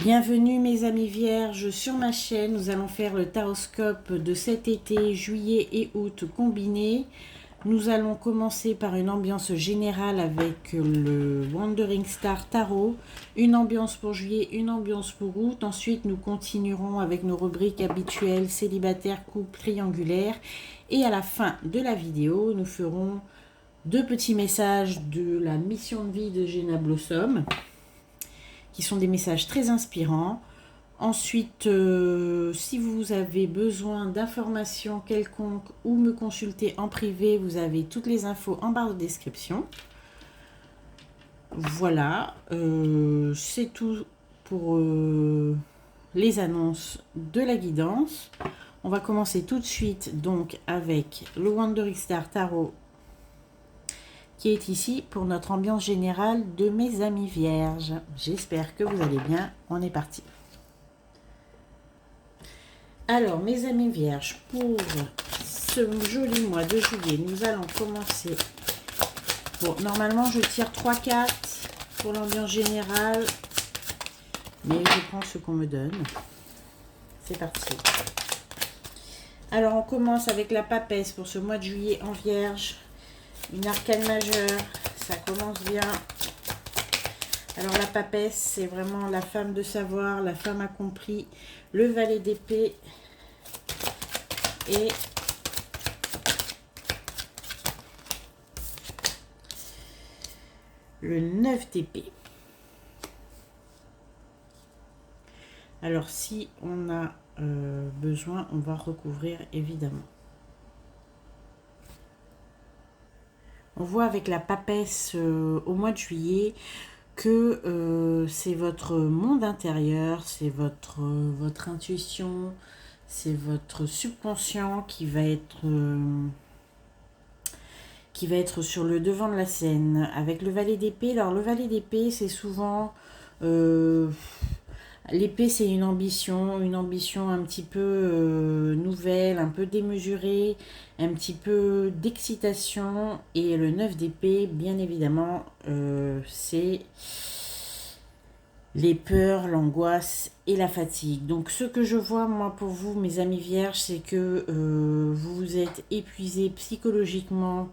Bienvenue mes amis vierges sur ma chaîne. Nous allons faire le taroscope de cet été, juillet et août combinés. Nous allons commencer par une ambiance générale avec le Wandering Star Tarot. Une ambiance pour juillet, une ambiance pour août. Ensuite, nous continuerons avec nos rubriques habituelles, célibataire, couple, triangulaire. Et à la fin de la vidéo, nous ferons deux petits messages de la mission de vie de Jenna Blossom, qui sont des messages très inspirants. Ensuite, si vous avez besoin d'informations quelconques ou me consulter en privé, vous avez toutes les infos en barre de description. Voilà, c'est tout pour les annonces de la guidance. On va commencer tout de suite donc avec le Wandering Star Tarot qui est ici pour notre ambiance générale de mes amis vierges. J'espère que vous allez bien. On est parti. Alors, mes amis vierges, pour ce joli mois de juillet, nous allons commencer. Bon, normalement, je tire 3 cartes pour l'ambiance générale, mais je prends ce qu'on me donne. C'est parti. Alors, on commence avec la papesse pour ce mois de juillet en vierge. Une arcane majeure, ça commence bien. Alors la papesse, c'est vraiment la femme de savoir, la femme accomplie, le valet d'épée et le 9 d'épée. Alors si on a besoin, on va recouvrir évidemment. On voit avec la papesse au mois de juillet que c'est votre monde intérieur, c'est votre intuition, c'est votre subconscient qui va être sur le devant de la scène. Avec le valet d'épée, alors le valet d'épée, c'est souvent... l'épée, c'est une ambition un petit peu nouvelle, un peu démesurée, un petit peu d'excitation. Et le 9 d'épée, bien évidemment, c'est les peurs, l'angoisse et la fatigue. Donc ce que je vois, moi, pour vous, mes amis vierges, c'est que vous vous êtes épuisés psychologiquement,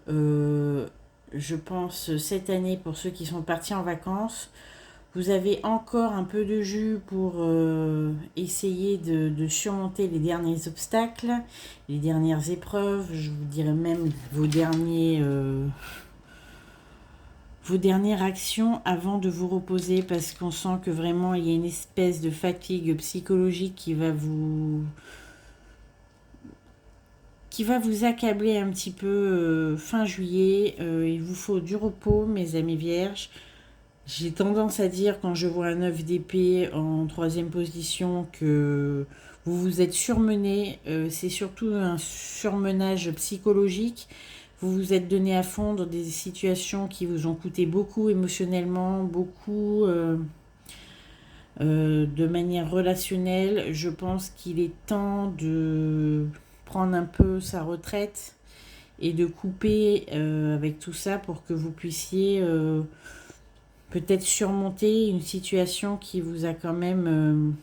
je pense, cette année, pour ceux qui sont partis en vacances. Vous avez encore un peu de jus pour essayer de surmonter les derniers obstacles, les dernières épreuves, je vous dirais même vos dernières actions avant de vous reposer, parce qu'on sent que vraiment il y a une espèce de fatigue psychologique qui va vous accabler un petit peu fin juillet. Il vous faut du repos, mes amis vierges. J'ai tendance à dire, quand je vois un 9 d'épée en 3e position, que vous vous êtes surmené. C'est surtout un surmenage psychologique. Vous vous êtes donné à fond dans des situations qui vous ont coûté beaucoup émotionnellement, beaucoup de manière relationnelle. Je pense qu'il est temps de prendre un peu sa retraite et de couper avec tout ça pour que vous puissiez... peut-être surmonter une situation qui vous a quand même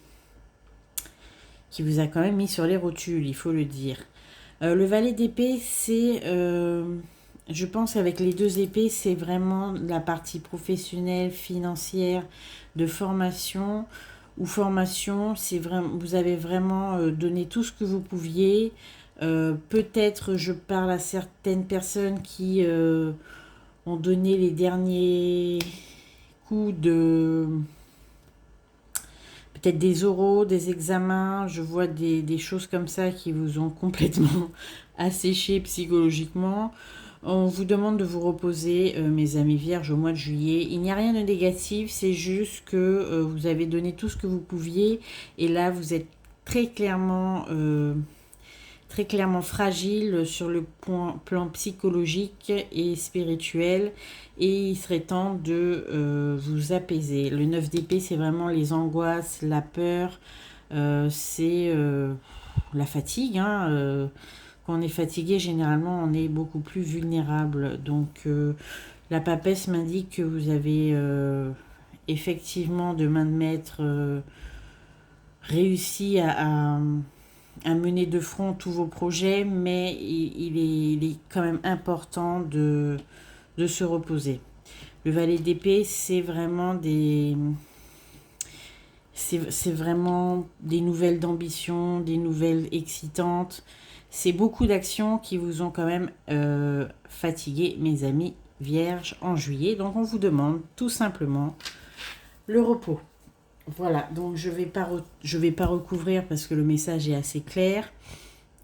mis sur les rotules, il faut le dire. Le valet d'épée, c'est, je pense, avec les deux épées, c'est vraiment la partie professionnelle, financière, de formation. Ou formation, c'est vraiment, vous avez vraiment donné tout ce que vous pouviez. Peut-être, je parle à certaines personnes qui ont donné les derniers de peut-être des oraux, des examens. Je vois des choses comme ça qui vous ont complètement asséché psychologiquement. On vous demande de vous reposer, mes amis vierges, au mois de juillet. Il n'y a rien de négatif, c'est juste que vous avez donné tout ce que vous pouviez et là vous êtes très clairement fragile sur le plan psychologique et spirituel, et il serait temps de vous apaiser. Le 9 d'épée, c'est vraiment les angoisses, la peur, c'est la fatigue. Quand on est fatigué, généralement, on est beaucoup plus vulnérable. Donc, la papesse m'indique que vous avez effectivement de main de maître réussi à mener de front tous vos projets, mais il est quand même important de se reposer. Le valet d'épée, c'est vraiment c'est vraiment des nouvelles d'ambition, des nouvelles excitantes. C'est beaucoup d'actions qui vous ont quand même fatigué, mes amis vierges, en juillet. Donc on vous demande tout simplement le repos. Voilà, donc je vais pas recouvrir parce que le message est assez clair.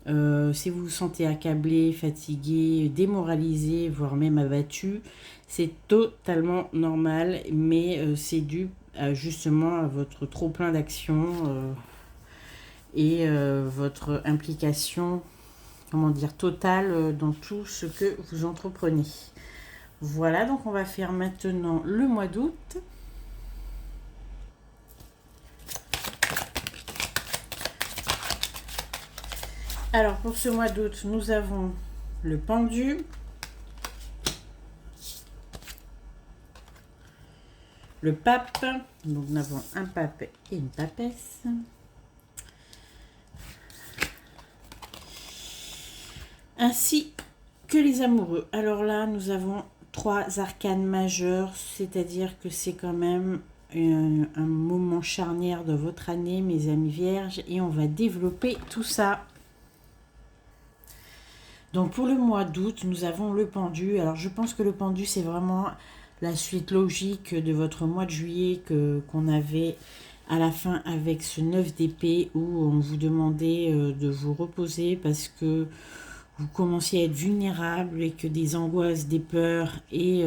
Si vous vous sentez accablé, fatigué, démoralisé, voire même abattu, c'est totalement normal, mais c'est dû justement à votre trop plein d'actions et votre implication, comment dire, totale dans tout ce que vous entreprenez. Voilà, donc on va faire maintenant le mois d'août. Alors pour ce mois d'août, nous avons le pendu, le pape, donc nous avons un pape et une papesse, ainsi que les amoureux. Alors là, nous avons 3 arcanes majeures, c'est-à-dire que c'est quand même un moment charnière de votre année, mes amis vierges, et on va développer tout ça. Donc pour le mois d'août, nous avons le pendu. Alors je pense que le pendu, c'est vraiment la suite logique de votre mois de juillet qu'on avait à la fin avec ce 9 d'épée où on vous demandait de vous reposer parce que vous commenciez à être vulnérable et que des angoisses, des peurs et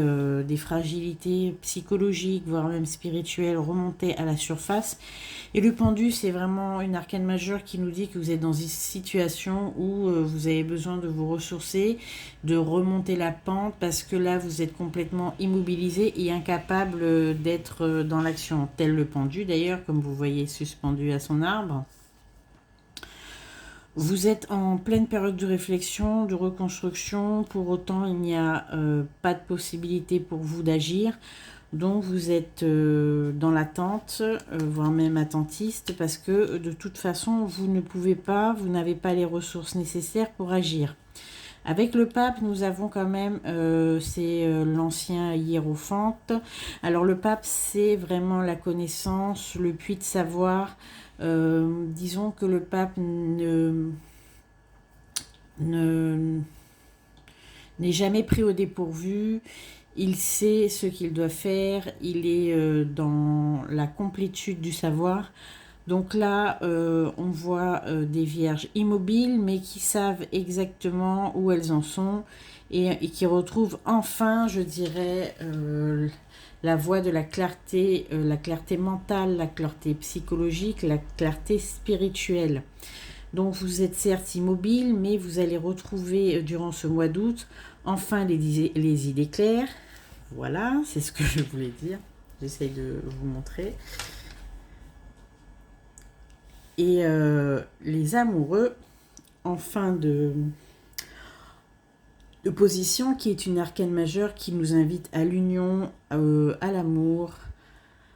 des fragilités psychologiques, voire même spirituelles, remontaient à la surface. Et le pendu, c'est vraiment une arcane majeure qui nous dit que vous êtes dans une situation où vous avez besoin de vous ressourcer, de remonter la pente, parce que là, vous êtes complètement immobilisé et incapable d'être dans l'action. Tel le pendu, d'ailleurs, comme vous voyez suspendu à son arbre. Vous êtes en pleine période de réflexion, de reconstruction. Pour autant, il n'y a pas de possibilité pour vous d'agir. Donc, vous êtes dans l'attente, voire même attentiste, parce que de toute façon, vous ne pouvez pas, vous n'avez pas les ressources nécessaires pour agir. Avec le pape, nous avons quand même, c'est l'ancien hiérophante. Alors, le pape, c'est vraiment la connaissance, le puits de savoir. Disons que le pape n'est jamais pris au dépourvu, il sait ce qu'il doit faire, il est dans la complétude du savoir. Donc là, on voit des vierges immobiles, mais qui savent exactement où elles en sont et qui retrouvent enfin, je dirais, la voie de la clarté mentale, la clarté psychologique, la clarté spirituelle. Donc vous êtes certes immobile, mais vous allez retrouver durant ce mois d'août enfin les idées claires. Voilà, c'est ce que je voulais dire. J'essaye de vous montrer. Et les amoureux, en fin de position, qui est une arcane majeure qui nous invite à l'union, à l'amour,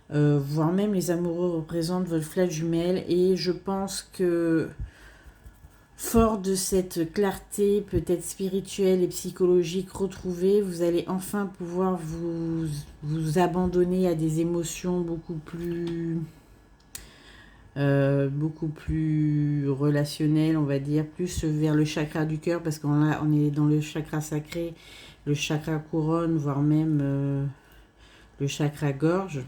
voire même les amoureux représentent votre flamme jumelle. Et je pense que fort de cette clarté peut-être spirituelle et psychologique retrouvée, vous allez enfin pouvoir vous abandonner à des émotions beaucoup plus relationnelles, on va dire, plus vers le chakra du cœur, parce qu'on est dans le chakra sacré, le chakra couronne, voire même le chakra gorge.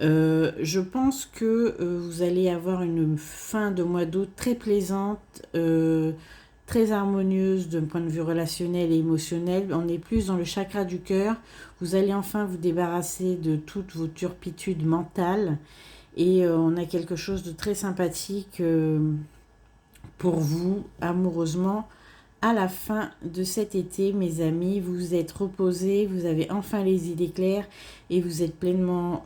Je pense que vous allez avoir une fin de mois d'août très plaisante, très harmonieuse d'un point de vue relationnel et émotionnel. On est plus dans le chakra du cœur. Vous allez enfin vous débarrasser de toutes vos turpitudes mentales et on a quelque chose de très sympathique pour vous, amoureusement. À la fin de cet été, mes amis, vous vous êtes reposés, vous avez enfin les idées claires et vous êtes pleinement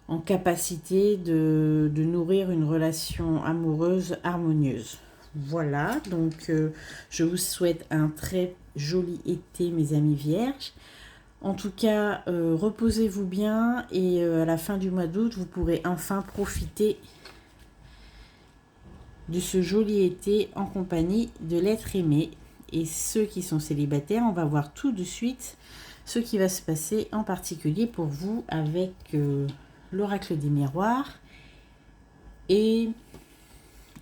en capacité de nourrir une relation amoureuse harmonieuse. Voilà, donc je vous souhaite un très joli été, mes amis vierges. En tout cas, reposez-vous bien et à la fin du mois d'août, vous pourrez enfin profiter de ce joli été en compagnie de l'être aimé. Et ceux qui sont célibataires, on va voir tout de suite ce qui va se passer en particulier pour vous avec l'oracle des miroirs et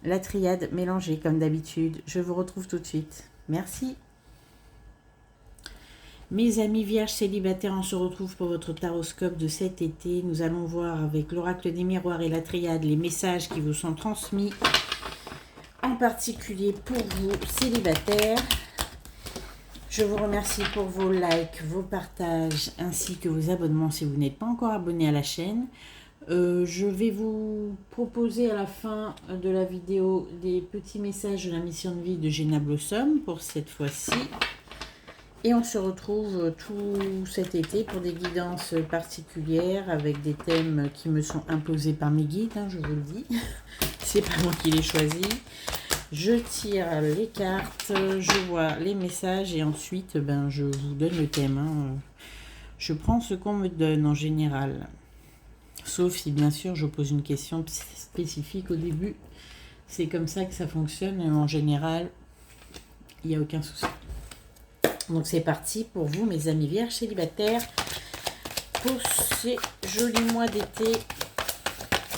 la triade mélangée comme d'habitude. Je vous retrouve tout de suite. Merci. Mes amis vierges célibataires, on se retrouve pour votre taroscope de cet été. Nous allons voir avec l'oracle des miroirs et la triade les messages qui vous sont transmis, en particulier pour vous célibataires. Je vous remercie pour vos likes, vos partages ainsi que vos abonnements si vous n'êtes pas encore abonné à la chaîne. Je vais vous proposer à la fin de la vidéo des petits messages de la mission de vie de Géna Blossom pour cette fois-ci. Et on se retrouve tout cet été pour des guidances particulières avec des thèmes qui me sont imposés par mes guides, hein, je vous le dis. C'est pas moi qui les choisis. Je tire les cartes, je vois les messages et ensuite je vous donne le thème. Hein. Je prends ce qu'on me donne en général. Sauf si bien sûr je pose une question spécifique au début. C'est comme ça que ça fonctionne et en général, il n'y a aucun souci. Donc c'est parti pour vous, mes amis vierges célibataires, pour ces jolis mois d'été.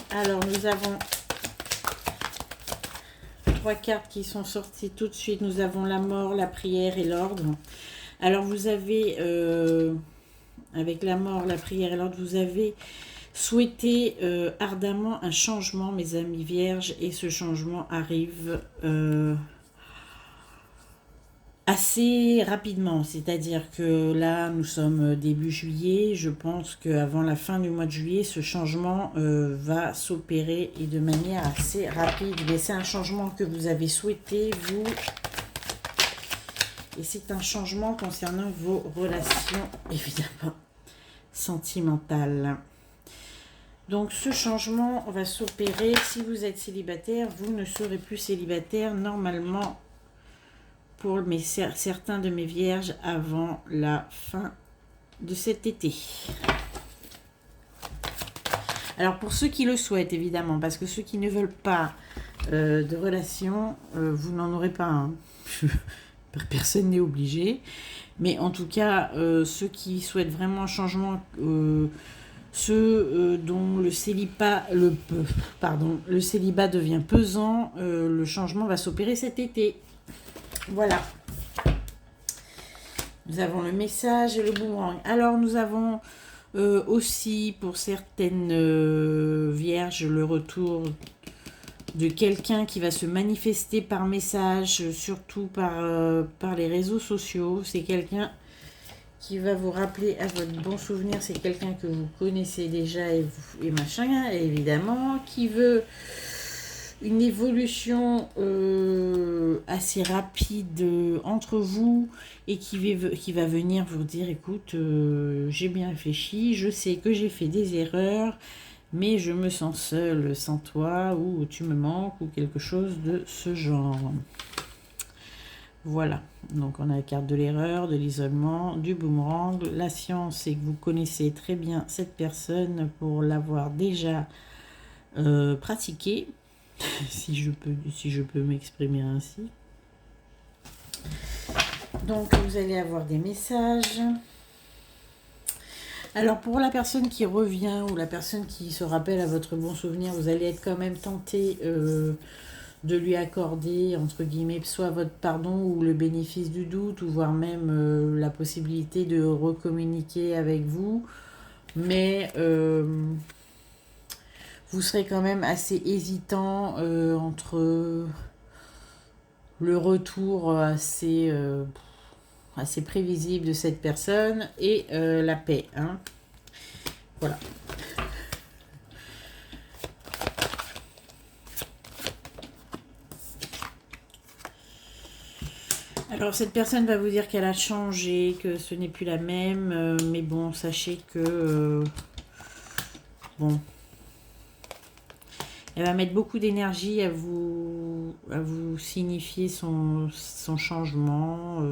Alors nous avons 3 cartes qui sont sorties tout de suite. Nous avons la mort, la prière et l'ordre. Alors vous avez, avec la mort, la prière et l'ordre, vous avez souhaité ardemment un changement, mes amis vierges, et ce changement arrive assez rapidement, c'est-à-dire que là nous sommes début juillet, je pense qu'avant la fin du mois de juillet ce changement va s'opérer et de manière assez rapide, mais c'est un changement que vous avez souhaité vous, et c'est un changement concernant vos relations évidemment sentimentales. Donc ce changement va s'opérer. Si vous êtes célibataire, vous ne serez plus célibataire normalement pour certains de mes vierges avant la fin de cet été. Alors pour ceux qui le souhaitent évidemment, parce que ceux qui ne veulent pas de relation, vous n'en aurez pas un. Personne n'est obligé. Mais en tout cas, ceux qui souhaitent vraiment un changement, ceux dont le célibat devient pesant, le changement va s'opérer cet été. Voilà. Nous avons le message et le boomerang. Alors, nous avons aussi, pour certaines vierges, le retour de quelqu'un qui va se manifester par message, surtout par les réseaux sociaux. C'est quelqu'un qui va vous rappeler à votre bon souvenir. C'est quelqu'un que vous connaissez déjà et machin, évidemment, qui veut une évolution assez rapide entre vous et qui va venir vous dire écoute, j'ai bien réfléchi, je sais que j'ai fait des erreurs, mais je me sens seule sans toi, ou tu me manques, ou quelque chose de ce genre. Voilà, donc on a la carte de l'erreur, de l'isolement, du boomerang. La science, c'est que vous connaissez très bien cette personne pour l'avoir déjà pratiquée. si je peux m'exprimer ainsi. Donc vous allez avoir des messages. Alors pour la personne qui revient ou la personne qui se rappelle à votre bon souvenir, vous allez être quand même tenté de lui accorder entre guillemets soit votre pardon ou le bénéfice du doute, ou voire même la possibilité de recommuniquer avec vous. Mais vous serez quand même assez hésitant entre le retour assez prévisible de cette personne et la paix. Hein. Voilà. Alors cette personne va vous dire qu'elle a changé, que ce n'est plus la même, mais bon, sachez que bon. Elle va mettre beaucoup d'énergie à vous signifier son changement,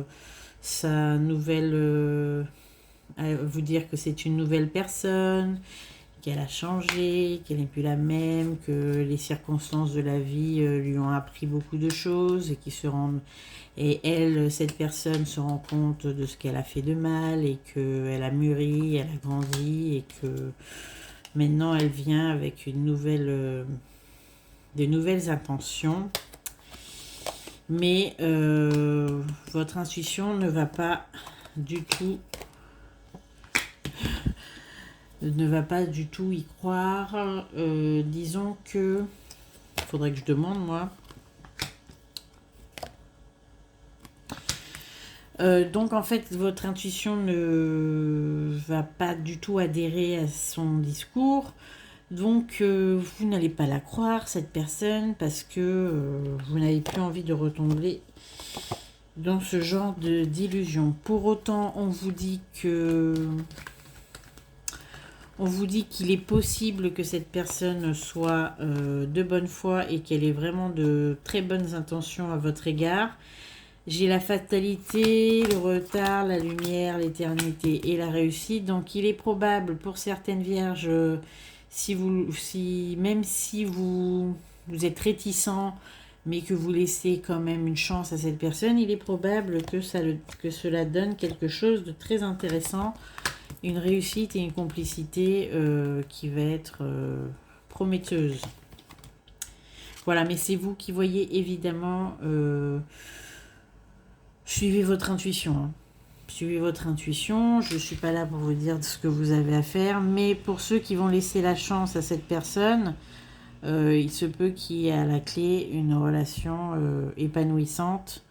sa nouvelle vous dire que c'est une nouvelle personne, qu'elle a changé, qu'elle n'est plus la même, que les circonstances de la vie lui ont appris beaucoup de choses et elle, cette personne se rend compte de ce qu'elle a fait de mal et qu'elle a mûri, elle a grandi et que maintenant elle vient avec de nouvelles intentions. Mais votre intuition ne va pas du tout y croire. Disons que il faudrait que je demande moi. Donc en fait votre intuition ne va pas du tout adhérer à son discours. Donc vous n'allez pas la croire cette personne parce que vous n'avez plus envie de retomber dans ce genre d'illusion. Pour autant on vous dit qu'il est possible que cette personne soit de bonne foi et qu'elle ait vraiment de très bonnes intentions à votre égard. J'ai la fatalité, le retard, la lumière, l'éternité et la réussite. Donc il est probable pour certaines vierges, même si vous êtes réticent, mais que vous laissez quand même une chance à cette personne, il est probable que cela donne quelque chose de très intéressant, une réussite et une complicité qui va être prometteuse. Voilà, mais c'est vous qui voyez évidemment... suivez votre intuition. Hein. Suivez votre intuition. Je ne suis pas là pour vous dire ce que vous avez à faire. Mais pour ceux qui vont laisser la chance à cette personne, il se peut qu'il y ait à la clé une relation épanouissante.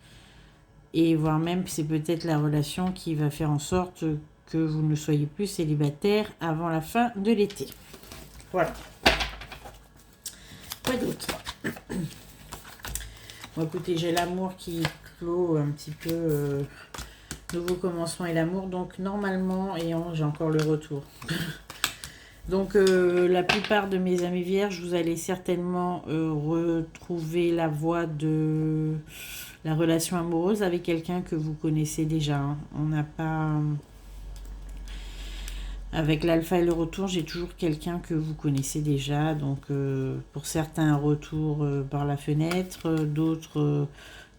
Et voire même, c'est peut-être la relation qui va faire en sorte que vous ne soyez plus célibataire avant la fin de l'été. Voilà. Quoi d'autre? Bon, écoutez, j'ai l'amour qui clôt un petit peu nouveau commencement et l'amour. Donc, normalement, j'ai encore le retour. Donc, la plupart de mes amis vierges, vous allez certainement retrouver la voie de la relation amoureuse avec quelqu'un que vous connaissez déjà. Hein. On n'a pas... Avec l'alpha et le retour, j'ai toujours quelqu'un que vous connaissez déjà. Donc, pour certains, un retour par la fenêtre, d'autres,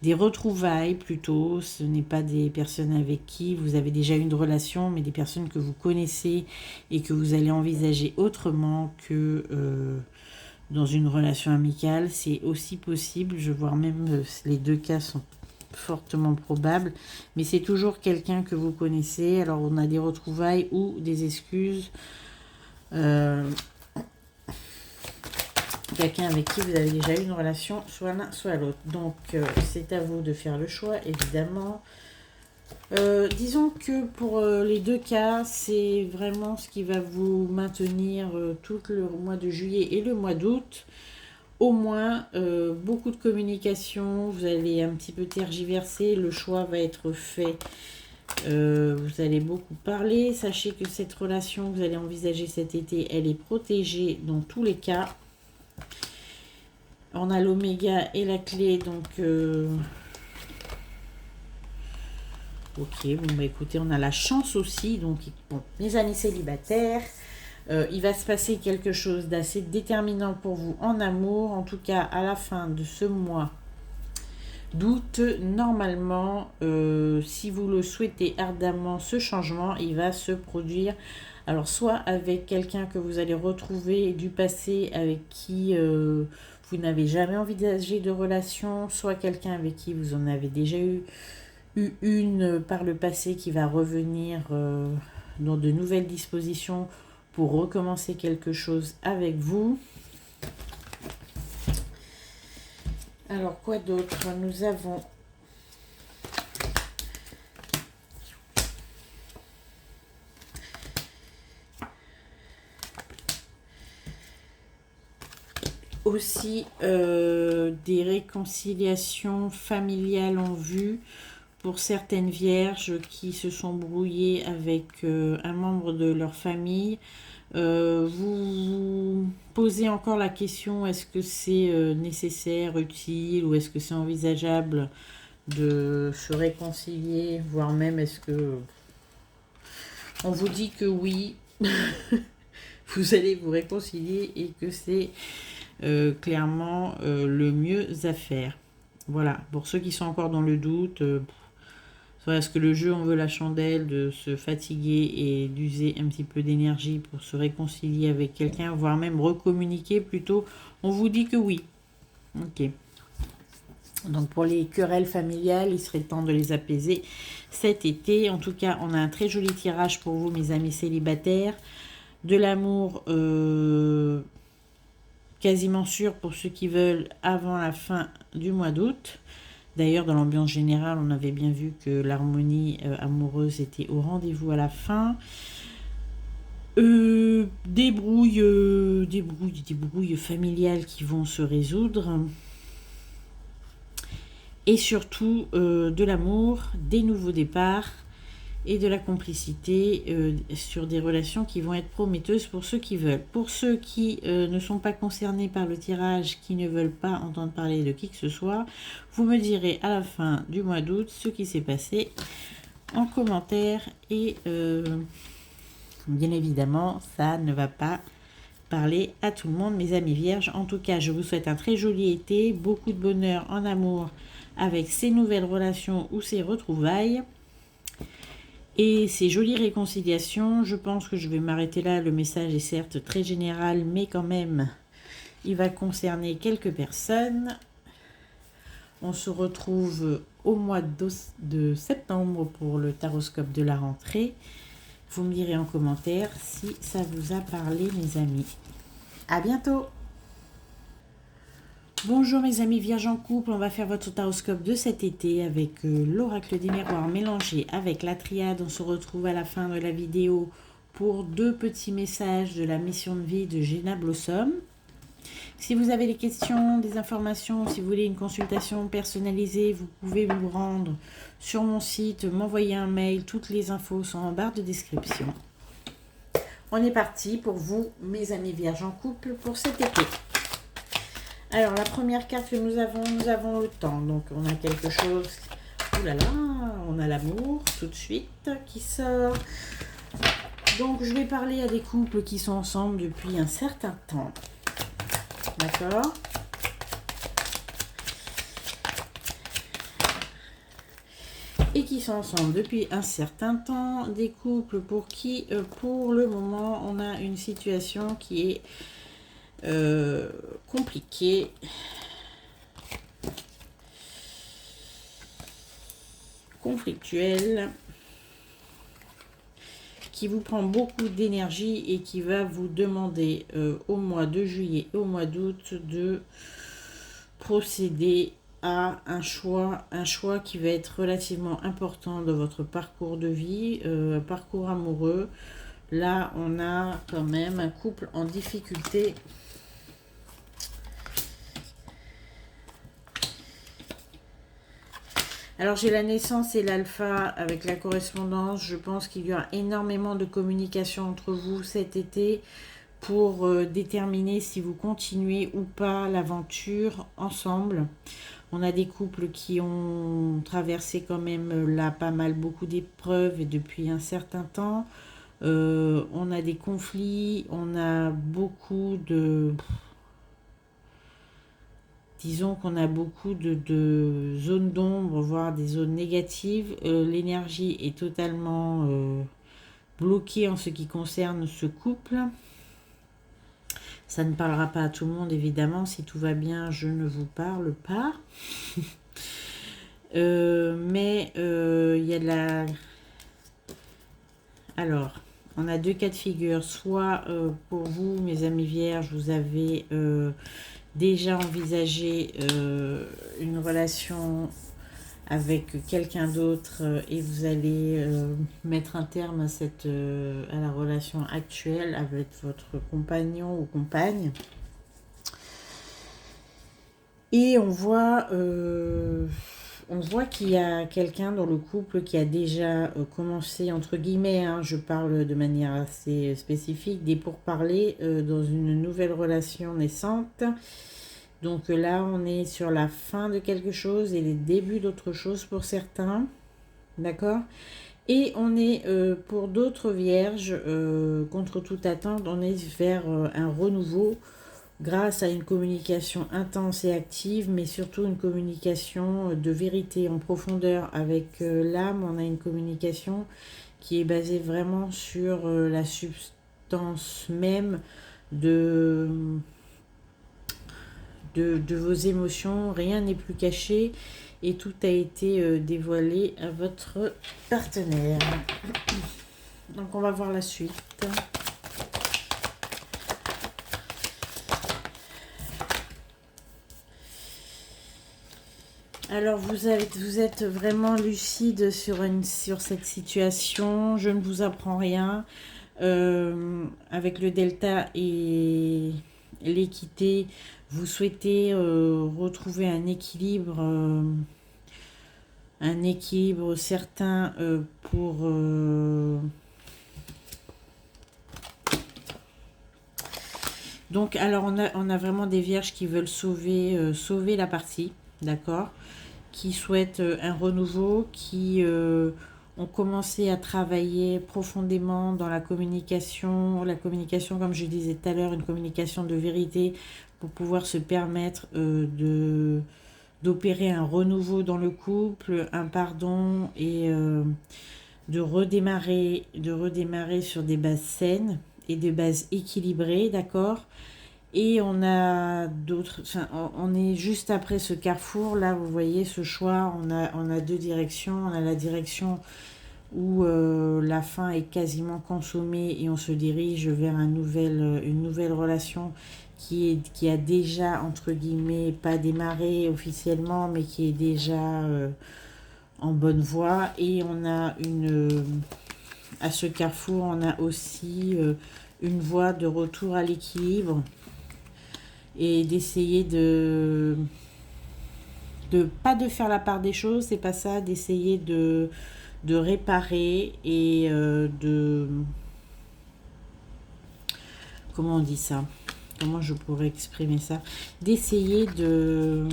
des retrouvailles plutôt. Ce n'est pas des personnes avec qui vous avez déjà eu une relation, mais des personnes que vous connaissez et que vous allez envisager autrement que dans une relation amicale. C'est aussi possible, je vois même les deux cas sont fortement probable, mais c'est toujours quelqu'un que vous connaissez. Alors on a des retrouvailles ou des excuses, quelqu'un avec qui vous avez déjà eu une relation, soit l'un soit l'autre. Donc c'est à vous de faire le choix évidemment. Disons que pour les deux cas, c'est vraiment ce qui va vous maintenir tout le mois de juillet et le mois d'août. Au moins, beaucoup de communication, vous allez un petit peu tergiverser, le choix va être fait. Vous allez beaucoup parler. Sachez que cette relation que vous allez envisager cet été, elle est protégée dans tous les cas. On a l'oméga et la clé, donc... Ok, bon bah écoutez, on a la chance aussi. Donc, bon, les années célibataires... il va se passer quelque chose d'assez déterminant pour vous en amour. En tout cas, à la fin de ce mois d'août, normalement, si vous le souhaitez ardemment, ce changement, il va se produire. Alors, soit avec quelqu'un que vous allez retrouver du passé avec qui vous n'avez jamais envisagé de relation, soit quelqu'un avec qui vous en avez déjà eu une par le passé qui va revenir dans de nouvelles dispositions pour recommencer quelque chose avec vous. Alors, quoi d'autre? Nous avons aussi des réconciliations familiales en vue pour certaines vierges qui se sont brouillées avec un membre de leur famille. Vous vous posez encore la question, est-ce que c'est nécessaire, utile, ou est-ce que c'est envisageable de se réconcilier, voire même est-ce que On vous dit que oui, vous allez vous réconcilier et que c'est clairement le mieux à faire. Voilà, pour ceux qui sont encore dans le doute, est-ce que le jeu en veut la chandelle de se fatiguer et d'user un petit peu d'énergie pour se réconcilier avec quelqu'un, voire même recommuniquer plutôt? On vous dit que oui. Ok. Donc pour les querelles familiales, il serait temps de les apaiser cet été. En tout cas, on a un très joli tirage pour vous, mes amis célibataires. De l'amour quasiment sûr pour ceux qui veulent avant la fin du mois d'août. D'ailleurs, dans l'ambiance générale, on avait bien vu que l'harmonie amoureuse était au rendez-vous à la fin. Des brouilles familiales qui vont se résoudre. Et surtout de l'amour, des nouveaux départs et de la complicité sur des relations qui vont être prometteuses pour ceux qui veulent. Pour ceux qui ne sont pas concernés par le tirage, qui ne veulent pas entendre parler de qui que ce soit, vous me direz à la fin du mois d'août ce qui s'est passé en commentaire. Et bien évidemment, ça ne va pas parler à tout le monde, mes amis vierges. En tout cas, je vous souhaite un très joli été, beaucoup de bonheur en amour avec ces nouvelles relations ou ces retrouvailles. Et ces jolies réconciliations, je pense que je vais m'arrêter là. Le message est certes très général, mais quand même, il va concerner quelques personnes. On se retrouve au mois de septembre pour le taroscope de la rentrée. Vous me direz en commentaire si ça vous a parlé, mes amis. À bientôt! Bonjour mes amis vierges en couple, on va faire votre taroscope de cet été avec l'oracle des miroirs mélangé avec la triade. On se retrouve à la fin de la vidéo pour 2 petits messages de la mission de vie de Géna Blossom. Si vous avez des questions, des informations, si vous voulez une consultation personnalisée, vous pouvez vous rendre sur mon site, m'envoyer un mail, toutes les infos sont en barre de description. On est parti pour vous mes amis vierges en couple pour cet été. Alors, la première carte que nous avons le temps. Donc, on a quelque chose... Ouh là là, on a l'amour tout de suite qui sort. Donc, je vais parler à des couples qui sont ensemble depuis un certain temps. D'accord ? Et qui sont ensemble depuis un certain temps. Des couples pour qui, pour le moment, on a une situation qui est... compliqué, conflictuel, qui vous prend beaucoup d'énergie et qui va vous demander au mois de juillet et au mois d'août de procéder à un choix qui va être relativement important dans votre parcours de vie, parcours amoureux. Là, on a quand même un couple en difficulté. Alors, j'ai la naissance et l'alpha avec la correspondance. Je pense qu'il y aura énormément de communication entre vous cet été pour déterminer si vous continuez ou pas l'aventure ensemble. On a des couples qui ont traversé quand même là pas mal beaucoup d'épreuves et depuis un certain temps. On a des conflits, on a beaucoup de... Disons qu'on a beaucoup de zones d'ombre, voire des zones négatives. L'énergie est totalement bloquée en ce qui concerne ce couple. Ça ne parlera pas à tout le monde, évidemment. Si tout va bien, je ne vous parle pas. Mais il y a de la... Alors, on a 2 cas de figure. Soit pour vous, mes amis vierges, vous avez... déjà envisagé une relation avec quelqu'un d'autre et vous allez mettre un terme à la relation actuelle avec votre compagnon ou compagne. Et on voit qu'il y a quelqu'un dans le couple qui a déjà commencé, entre guillemets, hein, je parle de manière assez spécifique, des pourparlers dans une nouvelle relation naissante. Donc là, on est sur la fin de quelque chose et les débuts d'autre chose pour certains. D'accord ? Et on est, pour d'autres vierges, contre toute attente, on est vers un renouveau grâce à une communication intense et active, mais surtout une communication de vérité en profondeur. Avec l'âme, on a une communication qui est basée vraiment sur la substance même de, de vos émotions. Rien n'est plus caché et tout a été dévoilé à votre partenaire. Donc on va voir la suite. Alors vous êtes vraiment lucide sur cette situation. Je ne vous apprends rien. Avec le delta et l'équité, vous souhaitez retrouver un équilibre certain pour donc alors on a vraiment des vierges qui veulent sauver la partie, d'accord, qui souhaitent un renouveau, qui ont commencé à travailler profondément dans la communication, comme je disais tout à l'heure, une communication de vérité pour pouvoir se permettre d'opérer un renouveau dans le couple, un pardon et de redémarrer sur des bases saines et des bases équilibrées, d'accord. Et on a d'autres, enfin, on est juste après ce carrefour, là vous voyez ce choix, on a deux directions, on a la direction où la fin est quasiment consommée et on se dirige vers une nouvelle relation qui a déjà, entre guillemets, pas démarré officiellement, mais qui est déjà en bonne voie. Et on a à ce carrefour, on a aussi une voie de retour à l'équilibre et d'essayer pas de faire la part des choses, c'est pas ça, d'essayer de réparer et comment on dit ça, comment je pourrais exprimer ça, d'essayer de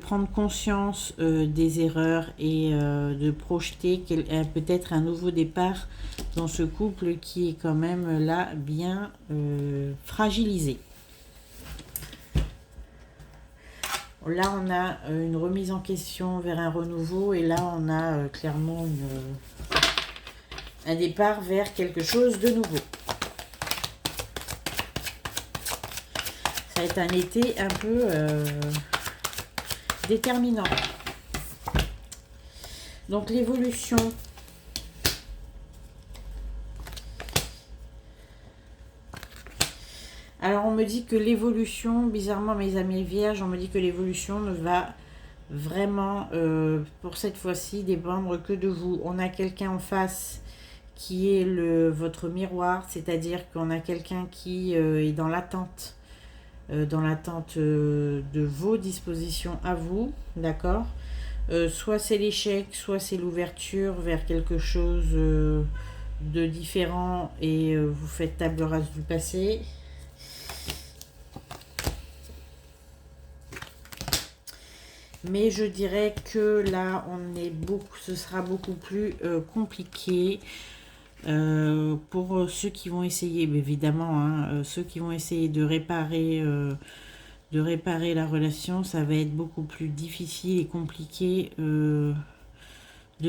prendre conscience des erreurs et de projeter peut-être un nouveau départ dans ce couple qui est quand même là bien fragilisé. Là, on a une remise en question vers un renouveau et là, on a clairement un départ vers quelque chose de nouveau. Ça va être un été un peu déterminant. Donc l'évolution. Alors on me dit que l'évolution, bizarrement mes amis vierges, on me dit que l'évolution ne va vraiment, pour cette fois-ci, dépendre que de vous. On a quelqu'un en face qui est votre miroir, c'est-à-dire qu'on a quelqu'un qui est dans l'attente de vos dispositions à vous, d'accord. Soit c'est l'échec, soit c'est l'ouverture vers quelque chose de différent et vous faites table rase du passé. Mais je dirais que là, ce sera beaucoup plus compliqué pour ceux qui vont essayer, évidemment, hein, ceux qui vont essayer de réparer la relation, ça va être beaucoup plus difficile et compliqué de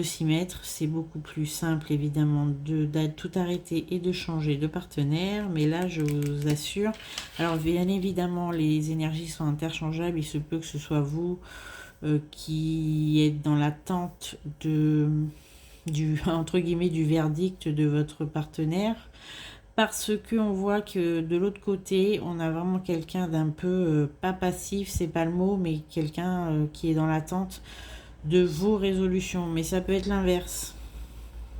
s'y mettre. C'est beaucoup plus simple, évidemment, de tout arrêter et de changer de partenaire. Mais là, je vous assure, alors bien évidemment, les énergies sont interchangeables. Il se peut que ce soit vous qui êtes dans l'attente entre guillemets, du verdict de votre partenaire. Parce qu'on voit que de l'autre côté, on a vraiment quelqu'un d'un peu, pas passif, c'est pas le mot, mais quelqu'un qui est dans l'attente de vos résolutions. Mais ça peut être l'inverse.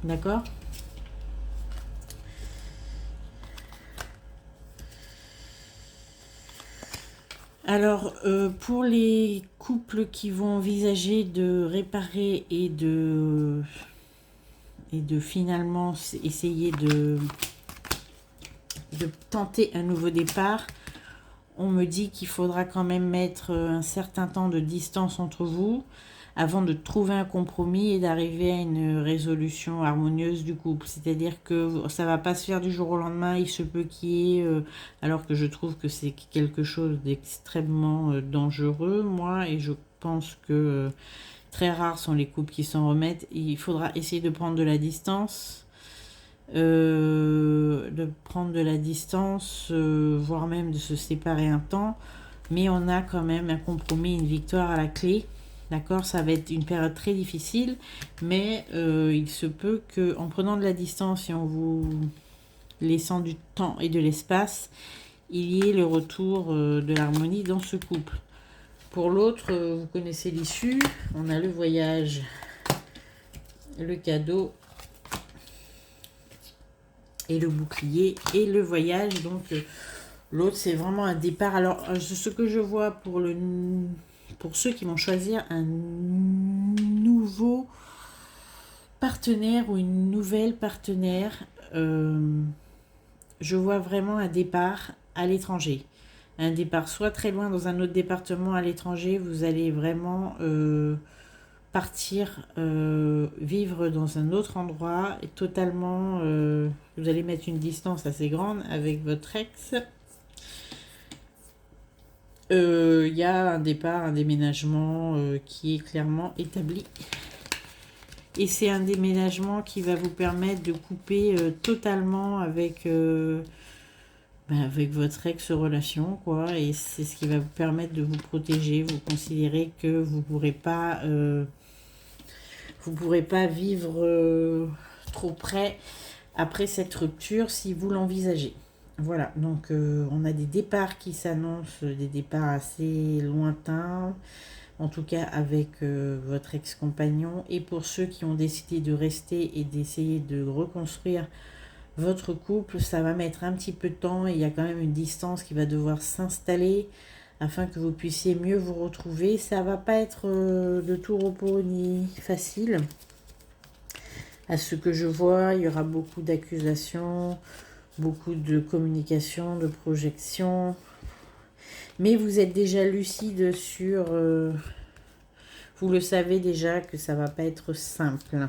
D'accord ? Alors, pour les couples qui vont envisager de réparer et de finalement essayer de tenter un nouveau départ, on me dit qu'il faudra quand même mettre un certain temps de distance entre vous. avant de trouver un compromis et d'arriver à une résolution harmonieuse du couple. C'est-à-dire que ça va pas se faire du jour au lendemain, il se peut qu'il y ait, alors que je trouve que c'est quelque chose d'extrêmement dangereux, moi, et je pense que très rares sont les couples qui s'en remettent. Il faudra essayer de prendre de la distance. Voire même de se séparer un temps, mais on a quand même un compromis, une victoire à la clé. D'accord, ça va être une période très difficile, mais il se peut que en prenant de la distance et en vous laissant du temps et de l'espace, il y ait le retour de l'harmonie dans ce couple. Pour l'autre, vous connaissez l'issue. On a le voyage, le cadeau et le bouclier et le voyage. Donc l'autre, c'est vraiment un départ. Alors ce que je vois pour ceux qui vont choisir un nouveau partenaire ou une nouvelle partenaire, je vois vraiment un départ à l'étranger. Un départ soit très loin dans un autre département à l'étranger, vous allez vraiment partir vivre dans un autre endroit et totalement vous allez mettre une distance assez grande avec votre ex. Il y a un départ, un déménagement qui est clairement établi, et c'est un déménagement qui va vous permettre de couper totalement avec votre ex-relation, quoi, et c'est ce qui va vous permettre de vous protéger. Vous considérez que vous pourrez pas vivre trop près après cette rupture si vous l'envisagez. Voilà, donc on a des départs qui s'annoncent, des départs assez lointains, en tout cas avec votre ex-compagnon. Et pour ceux qui ont décidé de rester et d'essayer de reconstruire votre couple, ça va mettre un petit peu de temps et il y a quand même une distance qui va devoir s'installer afin que vous puissiez mieux vous retrouver. Ça va pas être de tout repos ni facile. À ce que je vois, il y aura beaucoup d'accusations, beaucoup de communication, de projection. Mais vous êtes déjà lucide sur... vous le savez déjà que ça va pas être simple.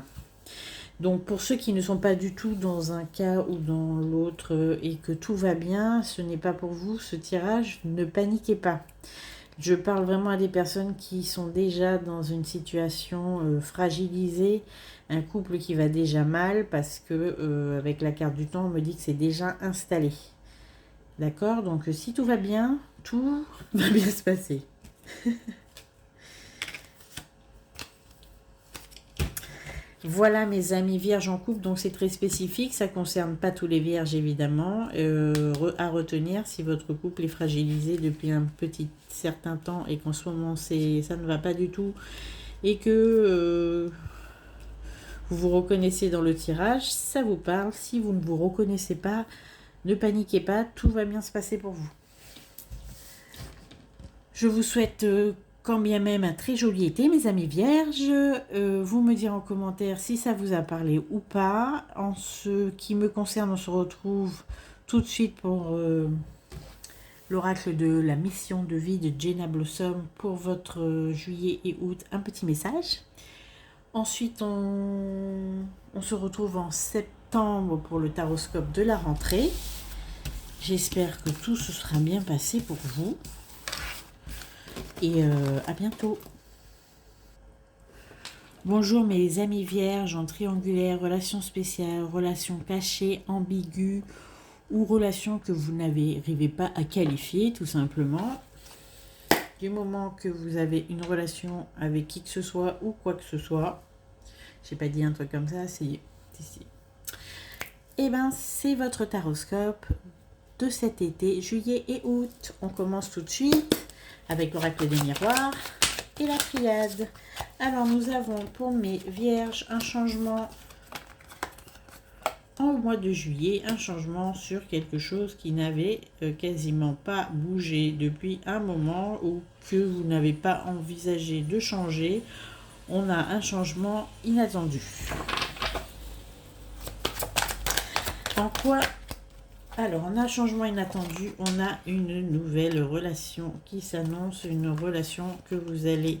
Donc pour ceux qui ne sont pas du tout dans un cas ou dans l'autre et que tout va bien, ce n'est pas pour vous ce tirage, ne paniquez pas. Je parle vraiment à des personnes qui sont déjà dans une situation fragilisée, un couple qui va déjà mal parce que avec la carte du temps, on me dit que c'est déjà installé. D'accord? Donc si tout va bien, tout va bien se passer. Voilà mes amis vierges en couple, donc c'est très spécifique, ça ne concerne pas tous les vierges évidemment. À retenir, si votre couple est fragilisé depuis un petit certain temps et qu'en ce moment ça ne va pas du tout et que vous vous reconnaissez dans le tirage, ça vous parle. Si vous ne vous reconnaissez pas, ne paniquez pas, tout va bien se passer pour vous. Je vous souhaite... quand bien même un très joli été, mes amis vierges. Vous me direz en commentaire si ça vous a parlé ou pas. En ce qui me concerne, on se retrouve tout de suite pour l'oracle de la mission de vie de Jenna Blossom pour votre juillet et août. Un petit message. Ensuite, on se retrouve en septembre pour le taroscope de la rentrée. J'espère que tout se sera bien passé pour vous. Et à bientôt. Bonjour mes amis vierges en triangulaire, relations spéciales, relations cachées, ambiguës ou relations que vous n'arrivez pas à qualifier tout simplement. Du moment que vous avez une relation avec qui que ce soit ou quoi que ce soit, j'ai pas dit un truc comme ça, c'est ici. Et ben c'est votre taroscope de cet été, juillet et août. On commence tout de suite avec l'oracle des miroirs et la triade. Alors nous avons pour mes vierges un changement en mois de juillet, un changement sur quelque chose qui n'avait quasiment pas bougé depuis un moment ou que vous n'avez pas envisagé de changer. On a un changement inattendu. En quoi? Alors, on a un changement inattendu, on a une nouvelle relation qui s'annonce, une relation que vous allez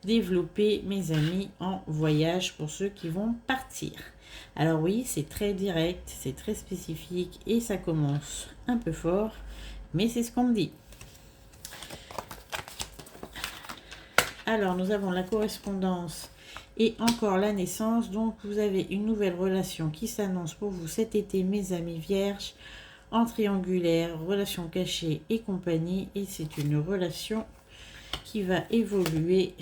développer, mes amis, en voyage pour ceux qui vont partir. Alors oui, c'est très direct, c'est très spécifique et ça commence un peu fort, mais c'est ce qu'on me dit. Alors, nous avons la correspondance et encore la naissance. Donc, vous avez une nouvelle relation qui s'annonce pour vous cet été, mes amis vierges, en triangulaire, relation cachée et compagnie. Et c'est une relation qui va évoluer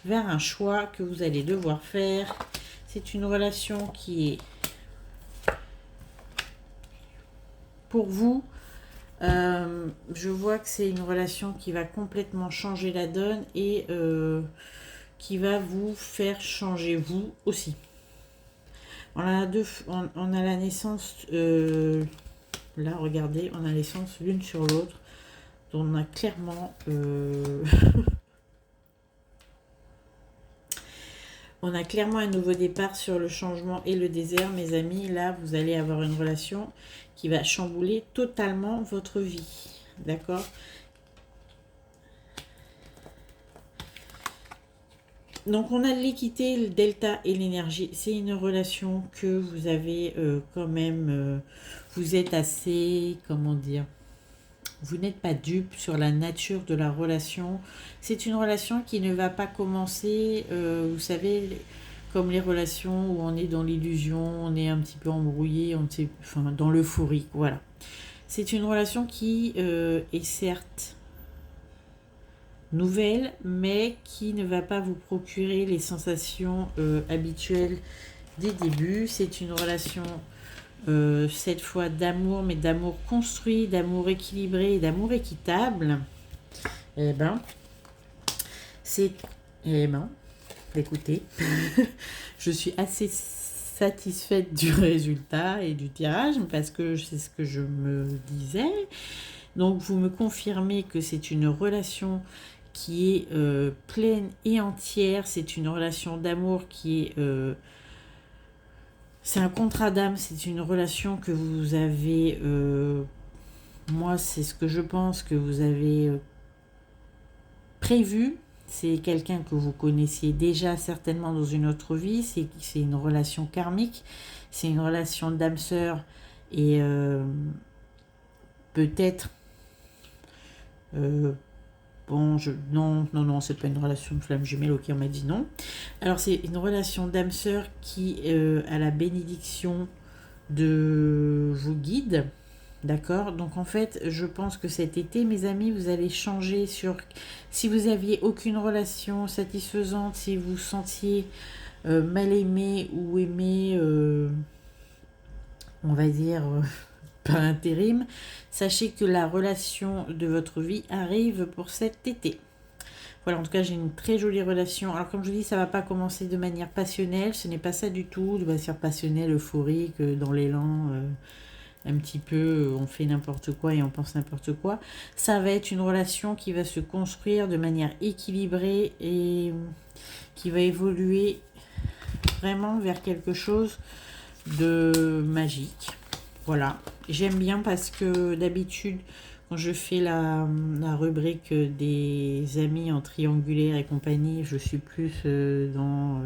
vers un choix que vous allez devoir faire. C'est une relation qui est pour vous. Je vois que c'est une relation qui va complètement changer la donne et qui va vous faire changer vous aussi. On a la naissance, là regardez, on a la naissance l'une sur l'autre. Donc on a clairement... on a clairement un nouveau départ sur le changement et le désert, mes amis. Là, vous allez avoir une relation qui va chambouler totalement votre vie. D'accord ? Donc, on a l'équité, le delta et l'énergie. C'est une relation que vous avez quand même... vous êtes assez... Comment dire ? Vous n'êtes pas dupe sur la nature de la relation. C'est une relation qui ne va pas commencer, vous savez, comme les relations où on est dans l'illusion, on est un petit peu embrouillé, enfin, dans l'euphorie. Voilà. C'est une relation qui est certes nouvelle, mais qui ne va pas vous procurer les sensations habituelles des débuts. C'est une relation... cette fois d'amour, mais d'amour construit, d'amour équilibré, d'amour équitable. Eh ben, écoutez, je suis assez satisfaite du résultat et du tirage parce que c'est ce que je me disais. Donc, vous me confirmez que c'est une relation qui est pleine et entière. C'est une relation d'amour qui est... c'est un contrat d'âme, c'est une relation que vous avez, moi c'est ce que je pense que vous avez prévu. C'est quelqu'un que vous connaissiez déjà certainement dans une autre vie, c'est une relation karmique, c'est une relation d'âme sœur et peut-être... bon, non, c'est pas une relation de flamme jumelle, ok, on m'a dit non. Alors, c'est une relation d'âme sœur qui a la bénédiction de vos guides, d'accord? Donc, en fait, je pense que cet été, mes amis, vous allez changer sur... Si vous aviez aucune relation satisfaisante, si vous sentiez mal aimé ou aimé, on va dire... par intérim, sachez que la relation de votre vie arrive pour cet été. Voilà, en tout cas, j'ai une très jolie relation. Alors, comme je vous dis, ça ne va pas commencer de manière passionnelle. Ce n'est pas ça du tout, de manière passionnelle, euphorique, dans l'élan, un petit peu, on fait n'importe quoi et on pense n'importe quoi. Ça va être une relation qui va se construire de manière équilibrée et qui va évoluer vraiment vers quelque chose de magique. Voilà, j'aime bien parce que d'habitude, quand je fais la rubrique des amis en triangulaire et compagnie, je suis plus dans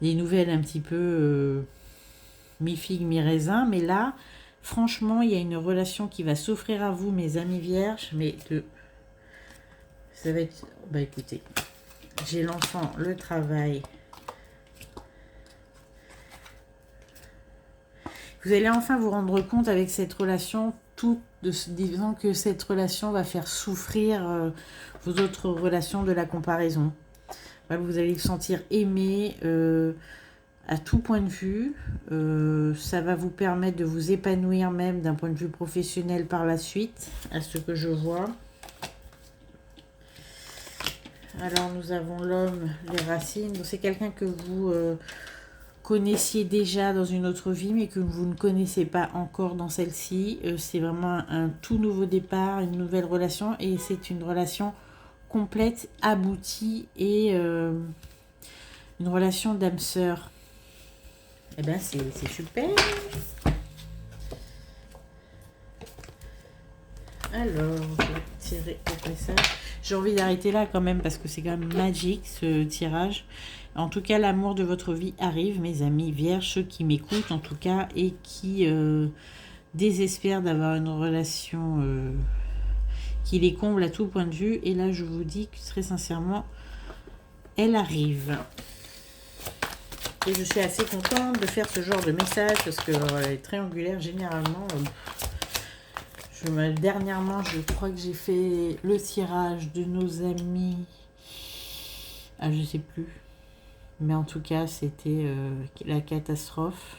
des nouvelles un petit peu mi-figue, mi-raisin. Mais là, franchement, il y a une relation qui va s'offrir à vous, mes amis vierges. Mais ça va être... Bah écoutez, j'ai l'enfant, le travail... Vous allez enfin vous rendre compte avec cette relation, disant que cette relation va faire souffrir vos autres relations de la comparaison. Voilà, vous allez vous sentir aimé à tout point de vue. Ça va vous permettre de vous épanouir même d'un point de vue professionnel par la suite, à ce que je vois. Alors nous avons l'homme, les racines. Donc c'est quelqu'un que vous... connaissiez déjà dans une autre vie mais que vous ne connaissez pas encore dans celle-ci. C'est vraiment un tout nouveau départ, une nouvelle relation et c'est une relation complète, aboutie et une relation d'âme sœur. Eh bien c'est super. Alors, tirer au message. J'ai envie d'arrêter là quand même parce que c'est quand même magique ce tirage. En tout cas, l'amour de votre vie arrive, mes amis vierges, ceux qui m'écoutent en tout cas et qui désespèrent d'avoir une relation qui les comble à tout point de vue. Et là, je vous dis que très sincèrement, elle arrive. Et je suis assez contente de faire ce genre de message parce que les triangulaires, généralement, dernièrement, je crois que j'ai fait le tirage de nos amis. Ah, je sais plus. Mais en tout cas, c'était la catastrophe.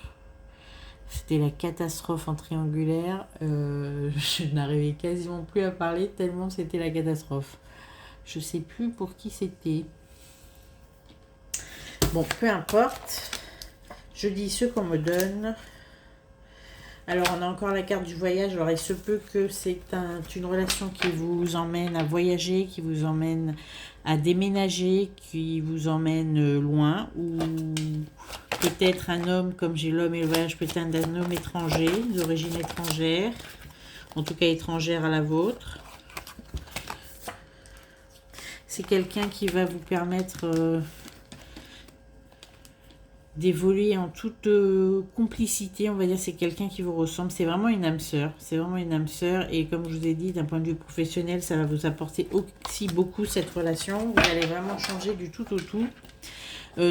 C'était la catastrophe en triangulaire. Je n'arrivais quasiment plus à parler tellement c'était la catastrophe. Je sais plus pour qui c'était. Bon, peu importe. Je dis ce qu'on me donne. Alors, on a encore la carte du voyage. Alors, il se peut que c'est une relation qui vous emmène à voyager, qui vous emmène à déménager, qui vous emmène loin. Ou peut-être un homme, comme j'ai l'homme et le voyage, peut-être un homme étranger, d'origine étrangère. En tout cas, étrangère à la vôtre. C'est quelqu'un qui va vous permettre d'évoluer en toute complicité, on va dire. C'est quelqu'un qui vous ressemble, c'est vraiment une âme sœur, c'est vraiment une âme sœur. Et comme je vous ai dit, d'un point de vue professionnel, ça va vous apporter aussi beaucoup cette relation. Vous allez vraiment changer du tout au tout.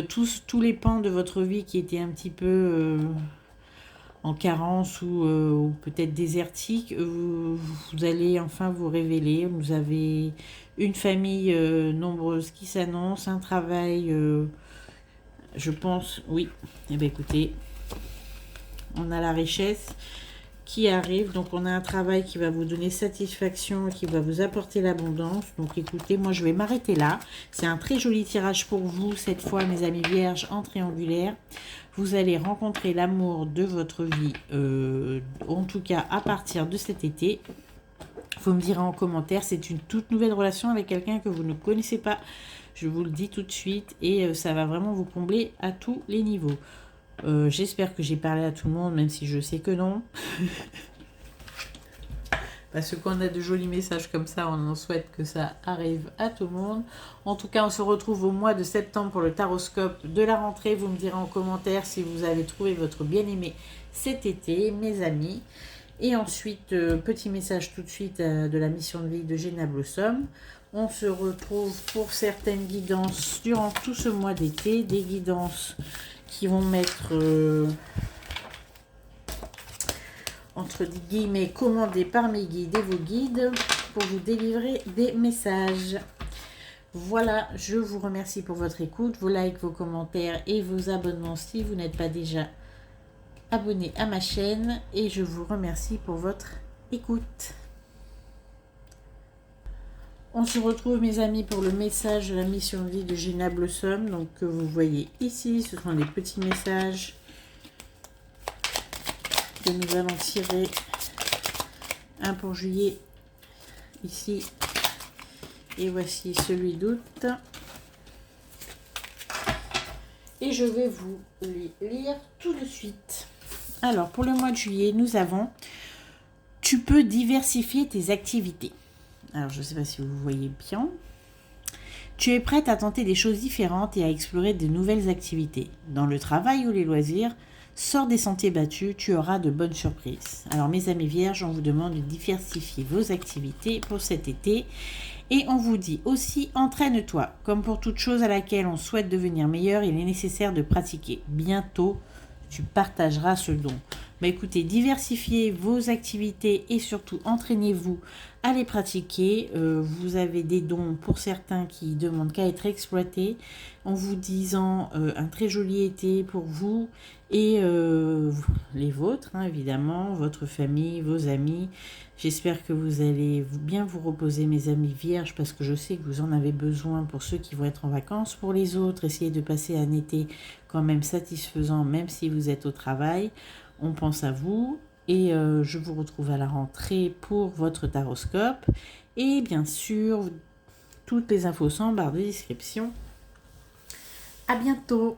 Tous les pans de votre vie qui étaient un petit peu en carence ou peut-être désertiques, vous allez enfin vous révéler. Vous avez une famille nombreuse qui s'annonce, un travail... je pense, oui. Eh bien, écoutez, on a la richesse qui arrive. Donc, on a un travail qui va vous donner satisfaction, qui va vous apporter l'abondance. Donc, écoutez, moi, je vais m'arrêter là. C'est un très joli tirage pour vous, cette fois, mes amis vierges, en triangulaire. Vous allez rencontrer l'amour de votre vie, en tout cas, à partir de cet été. Vous me direz en commentaire, c'est une toute nouvelle relation avec quelqu'un que vous ne connaissez pas. Je vous le dis tout de suite et ça va vraiment vous combler à tous les niveaux. J'espère que j'ai parlé à tout le monde, même si je sais que non. Parce qu'on a de jolis messages comme ça, on en souhaite que ça arrive à tout le monde. En tout cas, on se retrouve au mois de septembre pour le taroscope de la rentrée. Vous me direz en commentaire si vous avez trouvé votre bien-aimé cet été, mes amis. Et ensuite, petit message tout de suite de la mission de vie de Géna Blossom. On se retrouve pour certaines guidances durant tout ce mois d'été. Des guidances qui vont mettre, entre guillemets, commandées par mes guides et vos guides pour vous délivrer des messages. Voilà, je vous remercie pour votre écoute, vos likes, vos commentaires et vos abonnements si vous n'êtes pas déjà abonné à ma chaîne. Et je vous remercie pour votre écoute. On se retrouve, mes amis, pour le message de la mission de vie de Géna Blossom. Donc, que vous voyez ici, ce sont des petits messages que nous allons tirer. Un pour juillet, ici. Et voici celui d'août. Et je vais vous les lire tout de suite. Alors, pour le mois de juillet, nous avons « Tu peux diversifier tes activités ». Alors, je ne sais pas si vous voyez bien. Tu es prête à tenter des choses différentes et à explorer de nouvelles activités. Dans le travail ou les loisirs, sors des sentiers battus, tu auras de bonnes surprises. Alors, mes amis vierges, on vous demande de diversifier vos activités pour cet été. Et on vous dit aussi, entraîne-toi. Comme pour toute chose à laquelle on souhaite devenir meilleur, il est nécessaire de pratiquer. Bientôt, tu partageras ce don. Mais écoutez, diversifiez vos activités et surtout entraînez-vous à les pratiquer. Vous avez des dons pour certains qui demandent qu'à être exploités. En vous disant un très joli été pour vous et les vôtres, hein, évidemment, votre famille, vos amis. J'espère que vous allez bien vous reposer, mes amis vierges, parce que je sais que vous en avez besoin pour ceux qui vont être en vacances. Pour les autres, essayez de passer un été quand même satisfaisant, même si vous êtes au travail. On pense à vous et je vous retrouve à la rentrée pour votre taroscope. Et bien sûr, toutes les infos sont en barre de description. À bientôt!